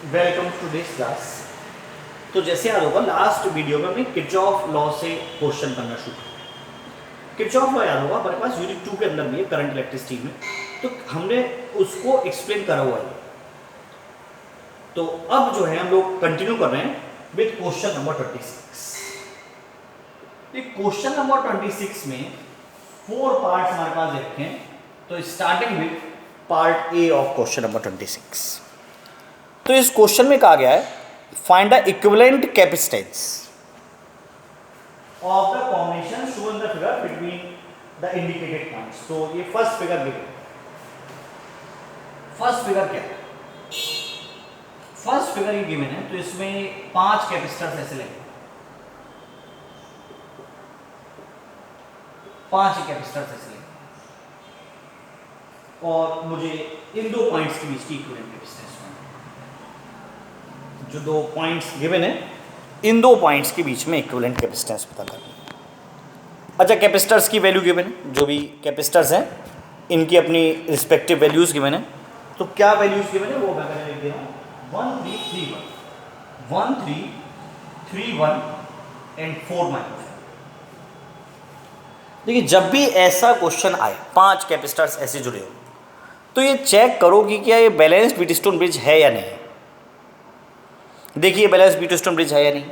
Welcome to this class. तो जैसे याद होगा लास्ट वीडियो में हमने किरचॉफ लॉ से क्वेश्चन करना शुरू किया। किरचॉफ लॉ याद होगा हमारे पास यूनिट 2 के अंदर भी है करंट इलेक्ट्रिसिटी में, तो हमने उसको एक्सप्लेन करा हुआ है। तो अब जो है हम लोग कंटिन्यू कर रहे हैं with question number 26। Question number 26 में 4 पार्ट्स हमारे पास रखे हैं। तो starting with part A of question number 26। तो इस क्वेश्चन में कहा गया है find the equivalent capacitance of the combination show in the figure between the indicated points. तो ये first figure given. First figure क्या है? फर्स्ट फिगर ये गिवन है, तो इसमें 5 कैपेसिटर्स ऐसे लगे, 5 कैपेसिटर्स ऐसे लगे और मुझे इन दो पॉइंट्स के बीच की इक्विवेलेंट कैपेसिटेंस जो 2 पॉइंट्स गिवन है, इन 2 पॉइंट्स के बीच में इक्विवेलेंट कैपेसिटेंस पता करनी है। अच्छा, कैपेसिटर्स की वैल्यू गिवन है, जो भी कैपेसिटर्स हैं इनकी अपनी रिस्पेक्टिव वैल्यूज गिवन है। तो क्या वैल्यूज गिवन है वो मैं लिख दे रहा हूँ 1331 एंड 4 माइक्रो। देखिए, जब भी ऐसा क्वेश्चन आए 5 कैपेसिटर्स ऐसे जुड़े हो, तो ये चेक करो कि क्या ये बैलेंस्ड व्हीटस्टोन ब्रिज है या नहीं। देखिए बैलेंस व्हीटस्टोन ब्रिज है या नहीं।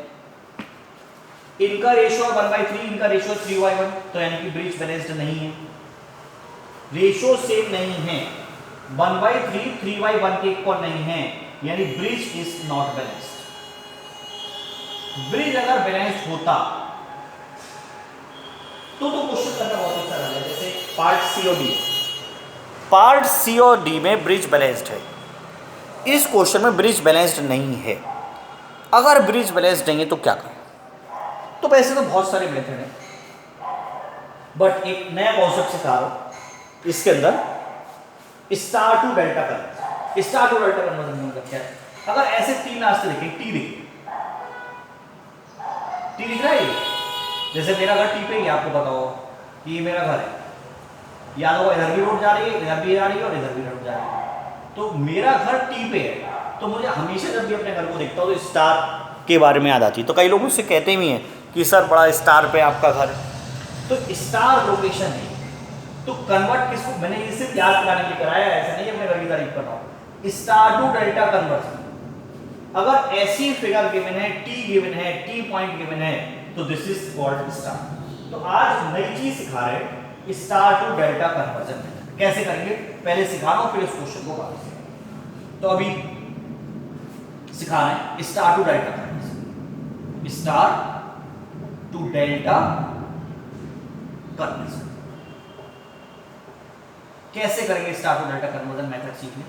इनका रेशियो 1/3, इनका रेशियो 3/1, तो यानी कि ब्रिज बैलेंस्ड नहीं है। रेशियो सेम नहीं है, 1/3 3/1 के इक्वल नहीं है, यानी bridge is not balanced. Bridge अगर बैलेंस्ड होता तो क्वेश्चन करना बहुत अच्छा लगा। जैसे पार्ट सी और डी, पार्ट सी और डी में ब्रिज बैलेंस्ड है, इस क्वेश्चन में ब्रिज बैलेंस्ड नहीं है। अगर ब्रिज बैलेंस्ड नहीं है तो क्या करें? तो वैसे तो बहुत सारे मेथड हैं, बट एक नया कॉन्सेप्ट सिखा रहा हूं इसके अंदर, star to delta conversion. Star to delta conversion मतलब क्या है? अगर ऐसे 3 रास्ते देखें, टी देखिए, टी दिख रहा है, जैसे मेरा घर टी पे ही, आपको पता होगा कि ये मेरा घर है, याद होगा इधर भी रोड जा रही है, इधर भी जा रही है और इधर भी रोड जा रही है। तो मेरा घर टी पे है, तो मुझे हमेशा जब भी अपने घर को देखता हूँ तो स्टार के बारे में याद आती है। तो कई लोग मुझसे कहते भी हैं कि सर बड़ा स्टार पे आपका घर, तो स्टार लोकेशन है। तो कन्वर्ट किसको, मैंने इसे याद कराने के लिए कराया, ऐसा नहीं अपने घर की तारीफ कर रहा हूँ। स्टार टू डेल्टा कन्वर्जन, अगर ऐसी फिगर गिवन है, टी गिवन है, टी पॉइंट गिवन है, तो दिस इज कॉल्ड स्टार। तो आज नई चीज सिखा रहे हैं, स्टार टू डेल्टा कन्वर्जन। कैसे करेंगे पहले सिखा रहा हूं, फिर इस क्वेश्चन को बात करेंगे। तो अभी सिखा रहे हैं star to delta conversion. Star to delta conversion कैसे करेंगे? Star to delta conversion method सीखिए,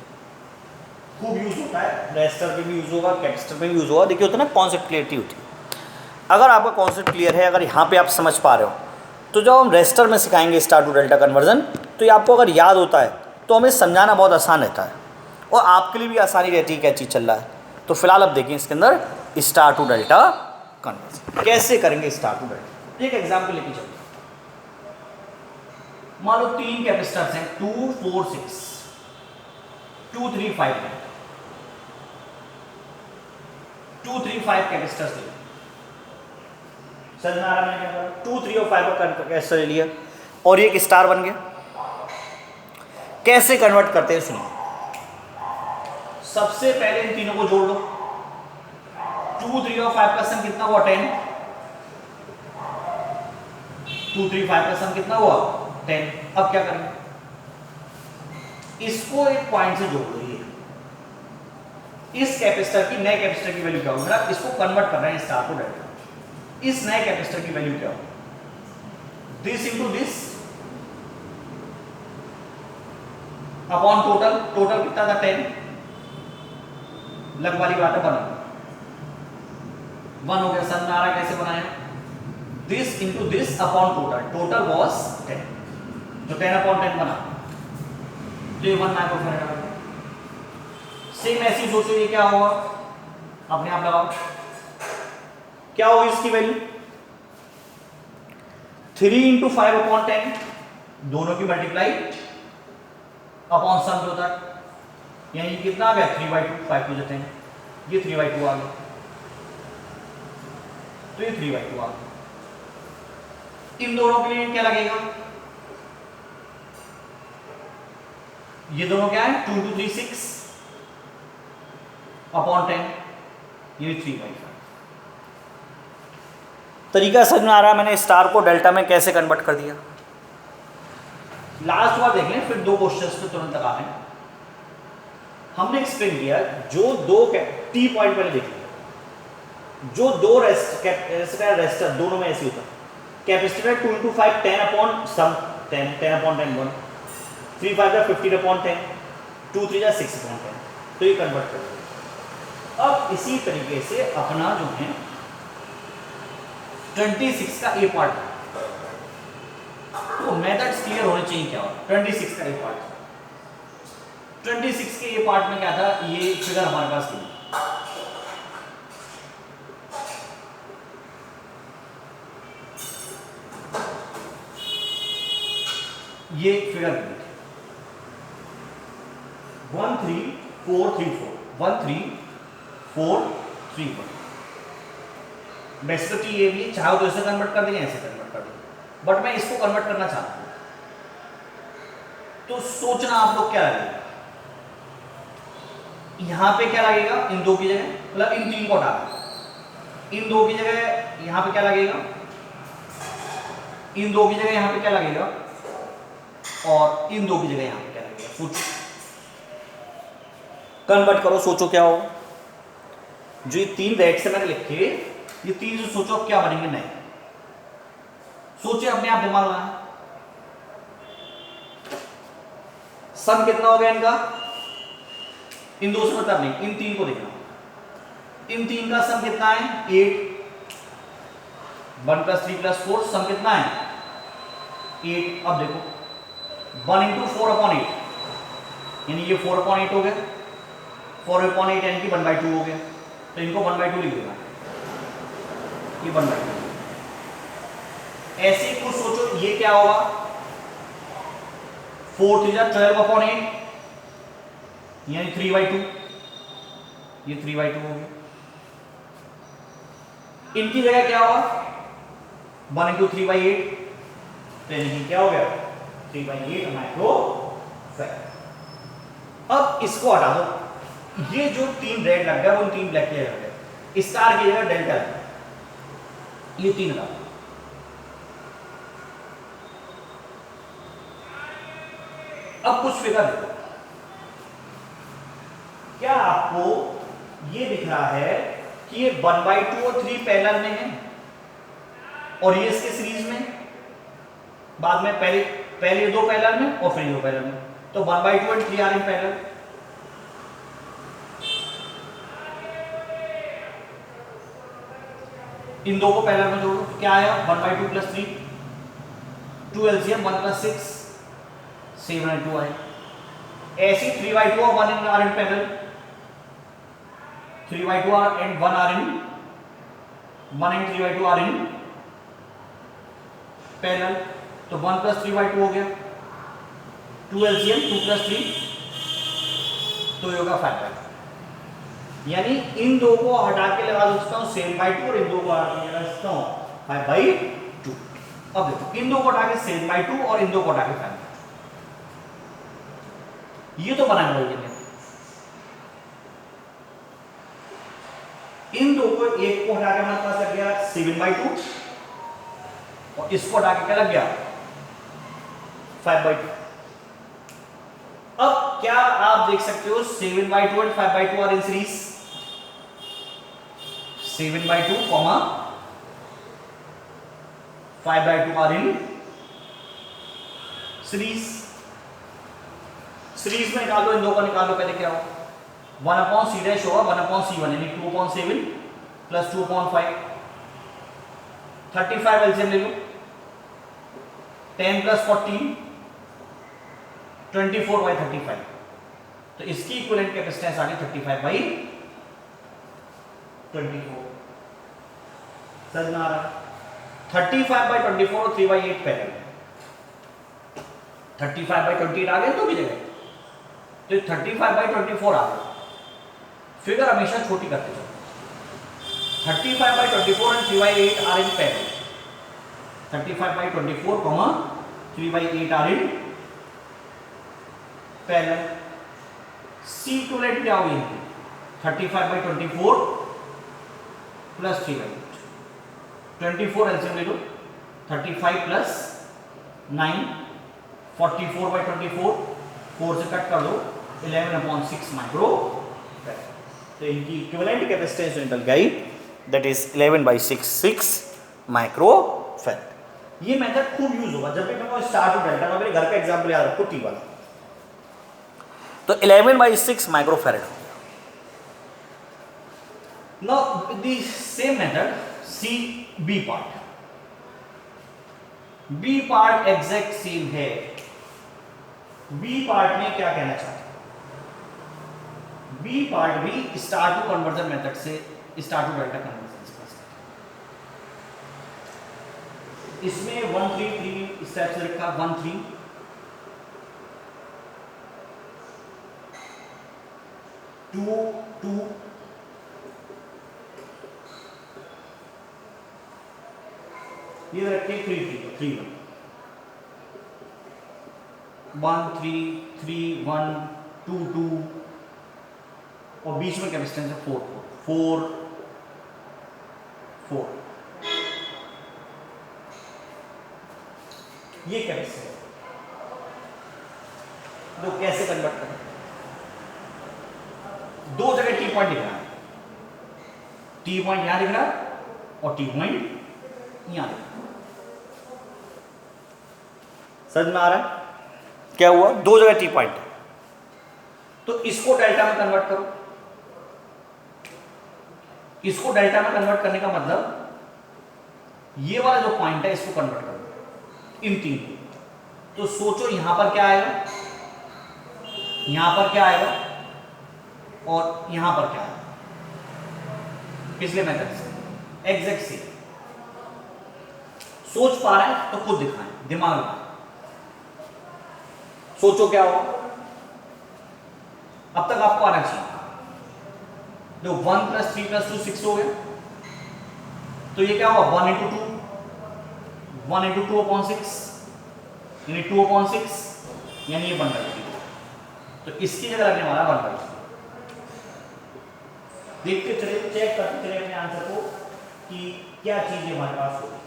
खूब यूज होता है, रेजिस्टर पे भी यूज होगा, कैपेसिटर पे भी यूज होगा। देखिए होता है ना, कॉन्सेप्ट क्लियरिटी होती है। अगर आपका कॉन्सेप्ट क्लियर है, अगर यहाँ पे आप समझ पा रहे हो, तो जब हम रेजिस्टर में सिखाएंगे स्टार टू डेल्टा कन्वर्जन, तो ये आपको अगर याद होता है तो हमें समझाना बहुत आसान रहता है और आपके लिए भी आसानी रहती है क्या चीज़ चल रहा है। तो फिलहाल अब देखिए इसके अंदर स्टार टू डेल्टा कन्वर्जन कैसे करेंगे। स्टार टू डेल्टा एक एग्जाम्पल लेके चलते हैं। मान लो 3 कैपेसिटर्स हैं, 2 4 6 2 3 5 है, 2 3 5 कैपेसिटर्स ले। समझ में आ रहा है मैंने क्या करा? 2 3 और 5 का कैपेसिटर ले लिया और ये एक स्टार बन गया। कैसे कन्वर्ट करते हैं सुनिए। सबसे पहले इन तीनों को जोड़ लो। 2 3 और 5 का सम कितना हुआ? 10। 2 3 5 का सम कितना हुआ? 10। अब क्या करेंगे? इसको एक पॉइंट से जोड़ दो। ये इस कैपेसिटर की, नए कैपेसिटर की वैल्यू क्या होगी? मतलब इसको कन्वर्ट कर रहे हैं स्टार टू डेल्टा। इस नए कैपेसिटर की वैल्यू क्या होगी? This into this upon total. Total कितना था? 10। लग वाली बात है, 1 हो गया। समझ में आ रहा है कैसे बनाया? This into this upon total. Total was 10, जो 10 अपॉन 10 बना, तो ये 1 माइक्रोफैराड। सेम ऐसी सोचो, ये क्या होगा? अपने आप लगाओ, क्या होगी इसकी वैल्यू? 3 इंटू 5 अपॉन 10, दोनों की मल्टीप्लाई अपॉन सम जो होता है, यानी कितना आ गया 3/2, 5 टू 10। ये 3/2 आ गया, तो ये 3/2 आ गया। इन दोनों के लिए क्या लगेगा, ये दोनों क्या है 2 2 3 6 अपॉन 10, ये 3/5। तरीका समझ में आ रहा है मैंने स्टार को डेल्टा में कैसे कन्वर्ट कर दिया। लास्ट बार देख लें, फिर 2 क्वेश्चंस पे तुरंत लगा लें। हमने एक्सप्लेन किया जो 2 टी पॉइंट पहले देख लिया, जो 2 रेसिस्टर रेसिस्टर दोनों में ऐसे होता है, कैपेसिटर है 2 × 5 10 अपॉन सम 10 10 अपॉन 10 1 3 5 का 15 अपॉन 10 2 3 का 6 अपॉन 10, तो ये कन्वर्ट कर दिया। अब इसी तरीके से अपना जो है 26 का ए पार्ट, तो मेथड्स क्लियर होने चाहिए। क्या हो 26 का ए पार्ट, 26 के ए पार्ट में क्या था, ये फिगर हमारे पास थी, ये फिगर 1 3 4 3 4 1 3 4 3 4। बेसिकली ये भी चाहो तो ऐसे कन्वर्ट कर देंगे, ऐसे कन्वर्ट कर देंगे, बट मैं इसको कन्वर्ट करना चाहता हूं, तो सोचना आप लोग क्या लगेगा, यहां पे क्या लगेगा इन 2 की जगह, मतलब इन 3 को हटा दें, इन 2 की जगह यहां पे क्या लगेगा, इन 2 की जगह यहां पे क्या लगेगा, और इन 2 की जगह यहां पे क्या लगेगा। सोचो, कन्वर्ट करो, सोचो क्या होगा। जो ये 3 रेट्स मैंने लिखे, ये 3 से सोचो क्या बनेंगे नए, सोचे अपने आप दिमाग लगाएं। सम कितना हो गया इनका, इन 2 से मतलब नहीं, इन 3 को देखना, इन 3 का सम कितना है 8, 1 + 3 + 4 सम कितना है 8। अब देखो 1 × 4 अपॉन 8, यानी ये 4 अपॉन 8 हो गया, 4 अपॉन 8 यानी कि 1/2 हो गया, तो इनको 1/2 लिख देना, ये 1/2। ऐसे ही कुछ सोचो, ये क्या होगा 4 3 12 अपॉन 8 यानी 3/2, ये 3/2 हो गया। इनकी जगह क्या होगा 1 × 3/8, तो यानी क्या हो गया 3/8 माइक्रोफैराड। अब इसको हटा दो, ये जो 3 रेड लग गया वो 3 ब्लैक के लग गए, स्टार की जगह डेल्टा लग गया, ये 3 लगा। अब कुछ फिगर देखो, क्या आपको ये दिख रहा है कि ये 1/2 और 3 पैरेलल में है, और ये इसके सीरीज में, बाद में पहले 2 पैरेलल में और फिर 2 पैरेलल में, तो 1/2 और 3 आर इन पैरेलल। इन 2 को पैरेलल में जोड़ो, क्या आया 1/2 + 3 2 एलसीएम 1 + 6 7/2 आए। ऐसी 3/2 और 1 are in parallel, 3/2 and 1 are in 1 and 3/2 are in parallel, तो 1 + 3/2 हो गया, 2 एलसीएम 2 + 3 तो ये होगा 5/2, यानी इन 2 को हटा के लगा सकता हूं 7/2 और इन 2 को हटा के लगा सकता हूं 5/2। अब देखो इन 2 को हटा के 7/2 और इन 2 को हटा के 5/2, ये तो बना हुआ है। इन 2 को, एक को हटा के हमारे पास लग गया 7/2 और इसको हटा के क्या लग गया 5/2। अब क्या आप देख सकते हो 7/2 और 5/2 are in series, 7/2 5/2 are in series. Series में निकाल दो, इन 2 को निकाल दो, पहले क्या हो 1/c' होगा 1/c1 यानी 2/7 + 2/5, 35 एलसीएम ले लो, 10 + 14 24/35, तो इसकी इक्विवेलेंट कैपेसिटेंस आ गई 35/24। समझ में आ रहा है 35/24 और 3/8 पैरेलल, 35/28 आ गए 2 की जगह, तो 35/24 आ गया, फिगर हमेशा छोटी करते जाओ। 35/24 and 3/8 are in parallel. 35/24, 3/8 are in parallel. C equivalent क्या होगी इनकी? 35/24 प्लस 3/8. 24 एलसीएम ले लो, 35 प्लस 9, 44/24, 4 से कट कर दो, 11/6 माइक्रो। तो इनकी इक्विवेलेंट कैपेसिटेंस निकल गई, दैट इज 11/6 माइक्रो फैराड। ये मेथड खूब यूज होगा जब भी मैं स्टार टू डेल्टा का, मेरे घर का एग्जांपल याद रखो टी वाला। तो 11/6 micro farad. Now the same method see B part. B part exact same है। बी पार्ट में क्या कहना चाहते हैं? बी पार्ट भी स्टार टू कन्वर्जन मेथड से, स्टार टू डेल्टा कन्वर्जन से। इसमें 1 3 3 स्टेप्स रखा, 1 3 2 2 ये रखे 3 3 1 3 3 1 2 2 और बीच में कैपेसिटेंस है 4 4 4। ये कैपेसिटेंस तो कैसे कन्वर्ट करें? दो जगह टी पॉइंट दिख रहा है, टी पॉइंट यहां दिख रहा है और टी पॉइंट यहां दिख रहा है। समझ में आ रहा है क्या हुआ? दो जगह टी पॉइंट, तो इसको डेल्टा में कन्वर्ट करो। इसको डेल्टा में कन्वर्ट करने का मतलब ये वाला जो पॉइंट है इसको कन्वर्ट करो इन तीन को। तो सोचो यहां पर क्या आएगा, यहां पर क्या आएगा और यहां पर क्या आएगा। पिछले मेथड से एग्जैक्ट से सोच पा रहे हैं तो खुद दिखाएं, दिमाग में सोचो क्या होगा। अब तक आपको आना चाहिए। जो 1 + 3 + 2 6 हो गया, तो ये क्या हुआ 1 × 2 1 × 2/6 यानी 2/6 यानी ये 1/3। तो इसकी जगह लगने वाला 1/3। देखते चले, चेक करते चले अपने आंसर को कि क्या चीज हमारे पास होगी।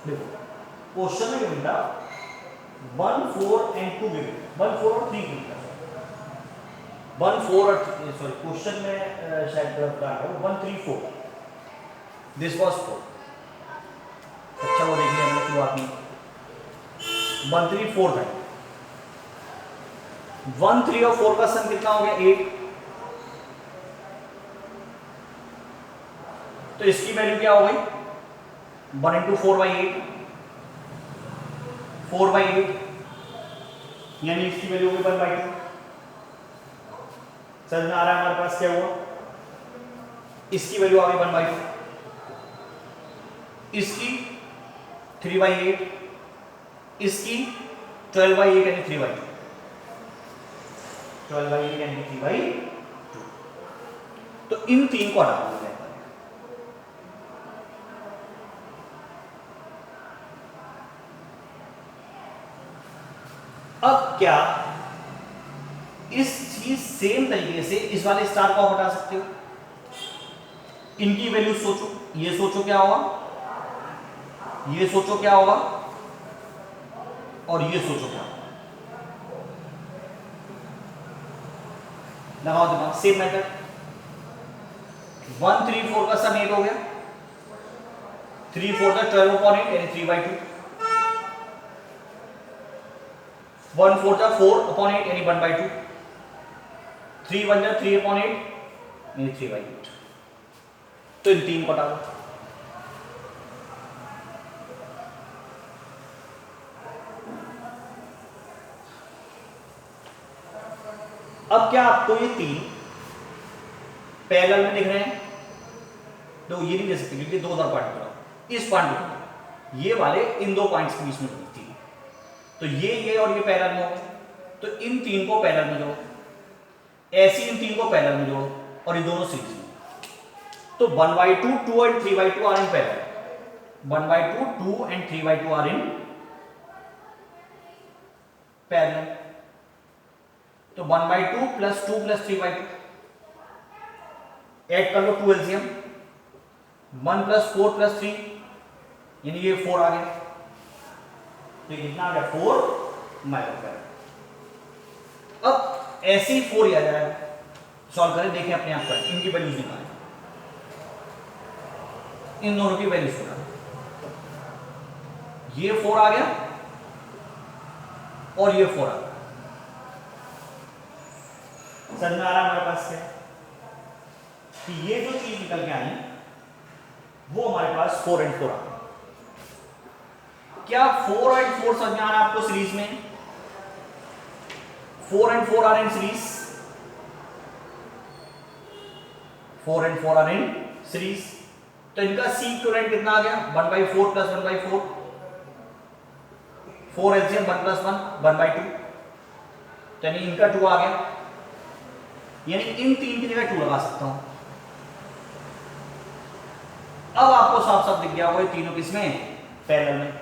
देखो क्वेश्चन में मिलता 1 4 and 2 गिवन, 1 4 और 3 गिवन, 1 4 और सॉरी क्वेश्चन में शायद गलत डाला है, 1 3 4 दिस वाज 4। अच्छा वो देखिए हमने क्यों बात नहीं 1 3 4 था। 1 3 और 4 का सम कितना हो गया 8। तो इसकी वैल्यू क्या हो गई 1 × 4/8 4/8 यानी इसकी वैल्यू होगी 1/2। समझ में आ रहा है हमारे पास क्या हुआ? इसकी वैल्यू आ गई 1/2, इसकी 3/8, इसकी 12/8 यानी 3/2, 12/8 यानी 3/2। तो इन तीन को हटा दो। अब क्या इस चीज सेम तरीके से इस वाले स्टार को हटा सकते हो? इनकी वैल्यू सोचो, ये सोचो क्या होगा, ये सोचो क्या होगा और ये सोचो क्या होगा। लगाओ दिमाग, सेम मेथड। 1 3 4 का सम 8 हो गया, 3 4 का 12/8 यानी 3/2, 1 4 का 4/8 यानी 1/2, 3 1 का 3/8 यानी 3/8। तो इन तीन को हटा दो। अब क्या आपको ये तीन पैरेलल में दिख रहे हैं? तो ये नहीं दे सकते क्योंकि दो दर पॉइंट बनाओ। इस पॉइंट में ये वाले इन दो पॉइंट्स के बीच में बनती है, तो ये और ये पैरेलल में हो गए। तो इन तीन को पैरेलल में जोड़ो। ऐसे इन तीन को पैरेलल में जोड़ो और ये दोनों सीरीज में। तो 1/2, 2 and 3/2 are in parallel. 1/2, 2 and 3/2 are in parallel. तो 1/2 प्लस 2 प्लस 3/2 ऐड कर लो, 2 एलसीएम। 1 प्लस 4 प्लस 3 यानी ये 4 आ गया। तो ये कितना आ गया? 4 माइक्रोफैराड। अब ऐसे ही 4 आ जाएगा। सॉल्व करें, देखें अपने आप पर, इनकी वैल्यूज निकालें, इन दोनों की वैल्यूज निकालें। ये 4 आ गया और ये 4 आ गया। समझ में आ रहा है हमारे पास क्या कि ये जो चीज निकल के आई वो हमारे पास 4 and 4 आ गया। क्या 4 and 4 समझ में आ रहा है आपको सीरीज में? 4 and 4 are in series. 4 and 4 are in series. तो इनका सी इक्विवेलेंट कितना आ गया? 1/4 प्लस 1/4। 4 LCM 1 plus 1 1/2। यानी इनका 2 आ गया। यानी इन तीन की जगह 2 लगा सकता हूं। अब आपको साफ साफ दिख गया होगा ये तीनों किसमें? पैरेलल में।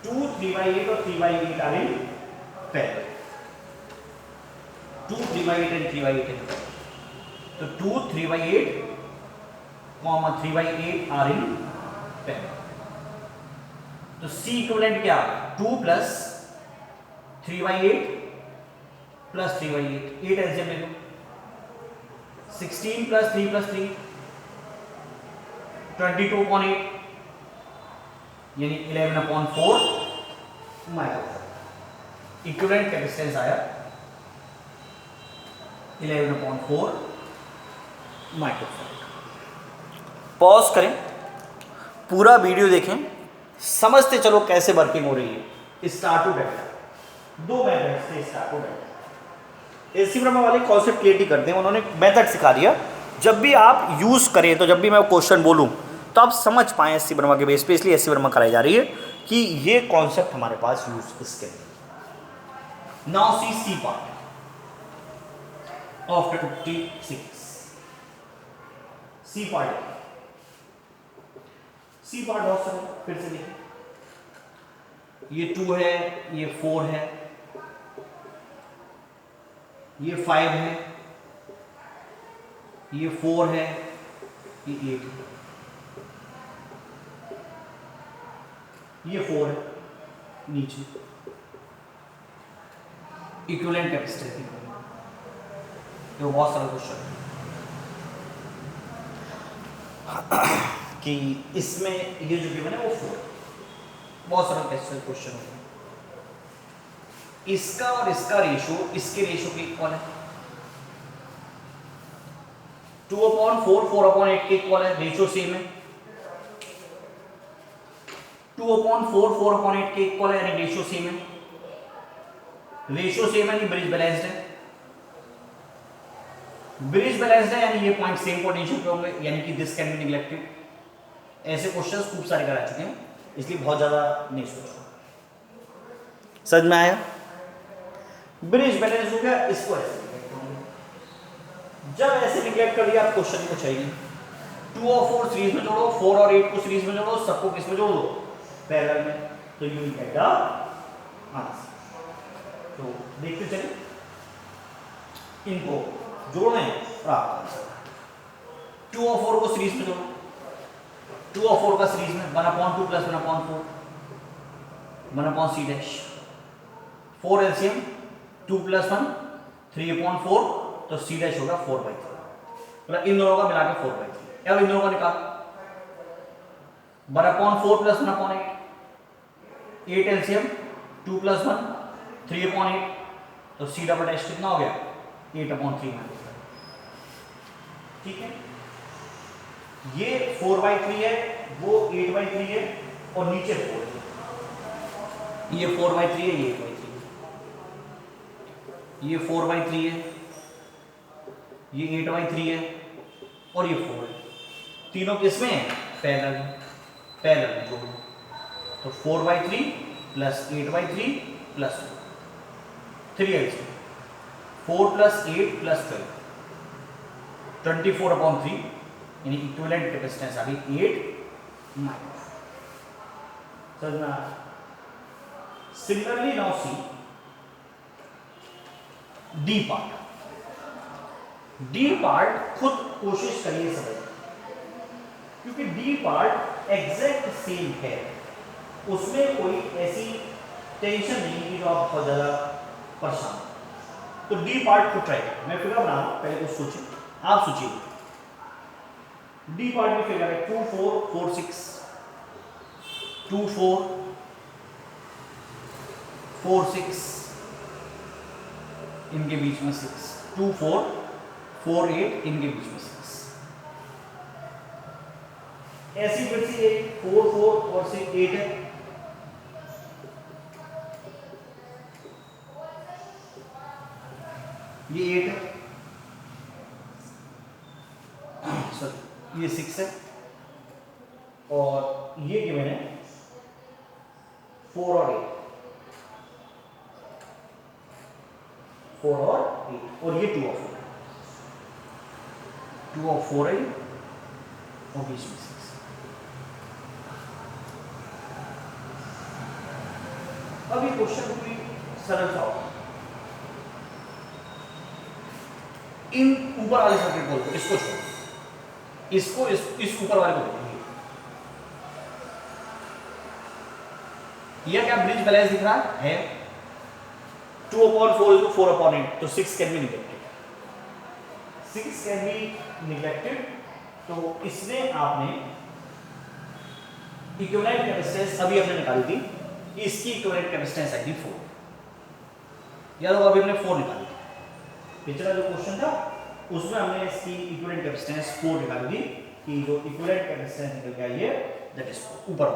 2 3/8 और 3/8 आर इन पैरेलल। 2 3/8 and 3/8 है। तो 2 3/8 3/8 आर इन पैरेलल। तो सी इक्विवेलेंट क्या आ गया? 2 प्लस 3/8 प्लस 3/8। 8 एलसीएम ले लो। 16 प्लस 3 प्लस 3 22.8 यानी 11/4 माइक्रोफैराड। इक्विवेलेंट कैपेसिटेंस आया 11/4 माइक्रोफैराड। पॉज करें, पूरा वीडियो देखें, समझते चलो कैसे वर्किंग हो रही है। स्टार टू डेल्टा, दो मेथड से star to delta. A C Verma वाले कॉन्सेप्ट क्लियर करते हैं, उन्होंने मेथड सिखा दिया। जब भी आप यूज करें तो जब भी मैं क्वेश्चन बोलूं तो आप समझ पाएं एससी वर्मा के बेस पे, इसलिए एससी वर्मा कराई जा रही है कि ये कॉन्सेप्ट हमारे पास यूज इसके। Now C part of 56। C part बहुत सरल, फिर से देखिए। ये 2 है, ये 4 है, ये 5 है, ये 4 है, ये 8 है, ये 4 है नीचे। इक्विवेलेंट कैपेसिटेंस ये बहुत सरल क्वेश्चन है कि इसमें ये जो गिवन है वो 4, बहुत सरल क्वेश्चन होगा। इसका और इसका रेशो इसके रेशो के इक्वल है। 2/4 4/8 के इक्वल है, रेशो सेम है। 2/4 4/8 के इक्वल है, यानी रेशो सेम है। रेशो सेम है यानी ब्रिज बैलेंस्ड है। ब्रिज बैलेंस्ड है यानी ये पॉइंट सेम पोटेंशियल पे होंगे, यानी कि दिस कैन बी नेग्लेक्टेड। ऐसे क्वेश्चंस खूब सारे करा चुके हैं, इसलिए बहुत ज्यादा नहीं सोचो। समझ में आया? ब्रिज बैलेंस हो गया, इसको ऐसे जब ऐसे निगलेक्ट कर दिया आप क्वेश्चन को चाहिए 2 और 4 सीरीज में जोड़ो, 4 और 8 को सीरीज में जोड़ो, सबको किस में जोड़ दो? पैरेलल में। तो you will get the answer. तो देखते चले, इनको जोड़ना है और आपका आंसर 2 और 4 को सीरीज में जोड़ो। 2 और 4 का सीरीज में 1/2 plus 1/4 1/c dash. 4 LCM 2 plus 1 3/4, तो c डैश होगा 4/3। मतलब इन दोनों का मिला के 4/3। अब इन दोनों का निकाल 1/4 प्लस 1/8 8 एलसीएम 2 प्लस 1 3/8, तो c डबल डैश कितना हो गया? 8/3 में। ठीक है, ये 4/3 है, वो 8/3 है और नीचे 4 है। ये 4/3 है, ये 8/3 है। ये 4/3 है, ये 8/3 है और ये 4 है। तीनों किसमें है? पैरेलल में जोड़ो। तो 4/3 plus 8/3 plus 3 LCM 4 plus 8 plus 12 24/3 यानी इक्विवेलेंट कैपेसिटेंस आ गई 8 माइक्रो। समझना। Similarly now C D part. D part खुद कोशिश करिए समझ, क्योंकि डी पार्ट एग्जैक्ट सेम है, उसमें कोई ऐसी टेंशन नहीं कि जो आप बहुत ज्यादा परेशान। तो डी पार्ट को ट्राई करें। मैं फिगर बना रहा हूं, पहले कुछ सोचिए, आप सोचिए। डी पार्ट में फिगर है 2 4 4 6 2 4 4 6, इनके बीच में 6 2 4 4 8, इनके बीच में 6। ऐसी फिर से एक 4 4 और 6 8 है। ये 8 है, सॉरी ये 6 है, और ये गिवन है 4 और 8, 4 और 8, और ये 2 और 4, 2 और 4 है, और बीच में 6। अब ये क्वेश्चन पूरी सरल सा होगा। इन ऊपर वाले सर्किट बोल को इसको छोड़ो, इसको इस ऊपर वाले को देखिए। यह क्या ब्रिज बैलेंस दिख रहा है 2/4 is 4/8, तो 6 can be neglected, 6 can be neglected. तो इसमें आपने इक्विवेलेंट कैपेसिटेंस अभी हमने निकाली थी, इसकी इक्विवेलेंट कैपेसिटेंस आई थी 4, या तो अभी हमने 4 निकाली। पिछला जो क्वेश्चन था उसमें हमने इसकी इक्विवेलेंट कैपेसिटेंस 4 निकाली थी, कि जो इक्विवेलेंट कैपेसिटेंस निकल गया ये दैट इज 4 ऊपर,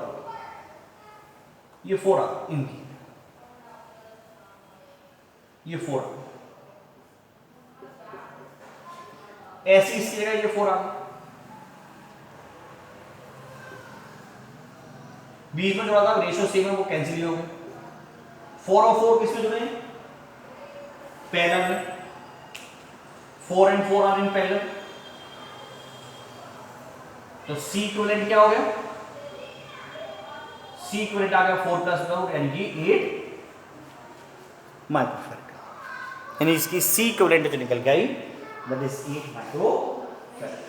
ये 4 आ इनकी, ये 4 ऐसी इसकी जगह ये 4 आ, बीच में जोड़ा था रेशियो सेम है, वो कैंसिल हो गए। 4 और 4 किसमें जुड़े हैं? पैरेलल में। 4 and 4 आर इन पैरेलल, तो C इक्विवेलेंट क्या हो गया? C इक्विवेलेंट आ गया 4 + 9 यानी कि 8 माइक्रोफैराड, यानी इसकी C इक्विवेलेंट जो निकल गई दैट इज 8 माइक्रोफैराड।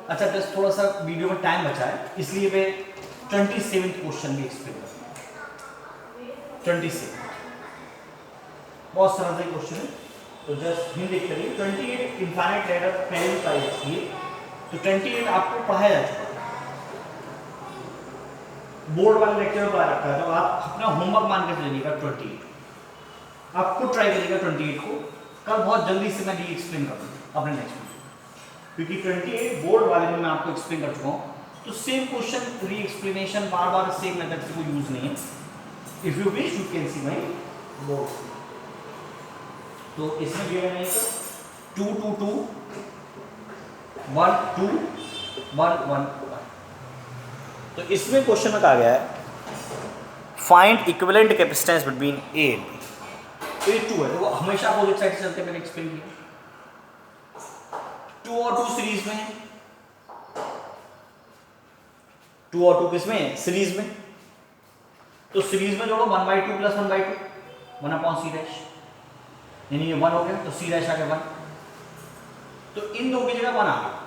अच्छा, जस्ट थोड़ा सा वीडियो में टाइम बचा है, इसलिए मैं 27th क्वेश्चन भी एक्सप्लेन करूंगा। 27 बहुत सरल सा क्वेश्चन है, तो जस्ट हिंट देख करिए। 28 इनफाइनाइट लैडर पैरेलल पाइप्स की, तो 28 आपको पढ़ाया जा चुका है, बोर्ड वाले लेक्चर में पढ़ा रखा है, तो आप अपना होमवर्क मान के चलिएगा 28। आप खुद ट्राई करिएगा 28 को, कल बहुत जल्दी से मैं री एक्सप्लेन करूँगा अपने नेक्स्ट वीडियो, क्योंकि 28 बोर्ड वाले में मैं आपको एक्सप्लेन कर चुका हूँ, तो सेम क्वेश्चन री एक्सप्लेनेशन बार बार सेम मेथड से कोई यूज नहीं है। If you wish you can see my board. तो इसमें दिया है 2 2 2 1 2 1 1 1। तो इसमें क्वेश्चन में कहा गया है find equivalent capacitance between A and B. तो ये 2 है, तो वो हमेशा अपोजिट साइड से चलते, मैंने एक्सप्लेन किया। 2 और 2 सीरीज में है, 2 और 2 किसमें? सीरीज में। तो सीरीज में जोड़ो 1/2 + 1/2 1/c', यानी ये 1 हो गया, तो c' आ गया 1, तो इन दो की जगह 1 आ गया।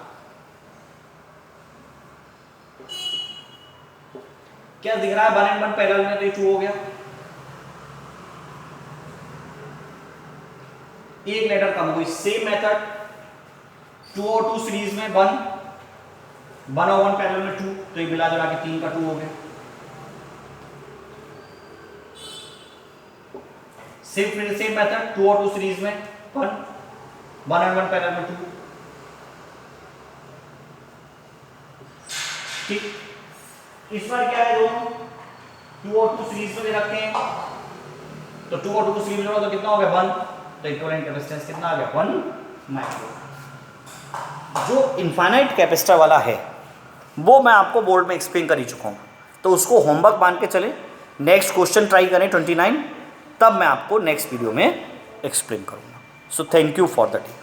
क्या दिख रहा है 1 and 1 पैरेलल में, तो ये 2 हो गया। एक लेटर कम हुई, सेम मेथड 2 और 2 सीरीज में 1 और 1 पैरेलल में 2, तो ये मिला जुला के 3 का 2 हो गया। सेम मेथड 2 और 2 सीरीज में 1 और 1 पैरेलल में 2। ठीक, इस बार क्या है, दोनों 2 और 2 सीरीज में रखे हैं, तो 2 और 2 को सीरीज में जोड़ो तो कितना हो गया 1, तो इक्विवेलेंट कैपेसिटेंस कितना आ गया 1 माइक्रो। जो इनफाइनाइट कैपेसिटर वाला है वो मैं आपको बोर्ड में एक्सप्लेन कर ही चुका हूँ, तो उसको होमवर्क मान के चले। नेक्स्ट क्वेश्चन ट्राई करें 29, तब मैं आपको नेक्स्ट वीडियो में एक्सप्लेन करूँगा। So thank you for the day.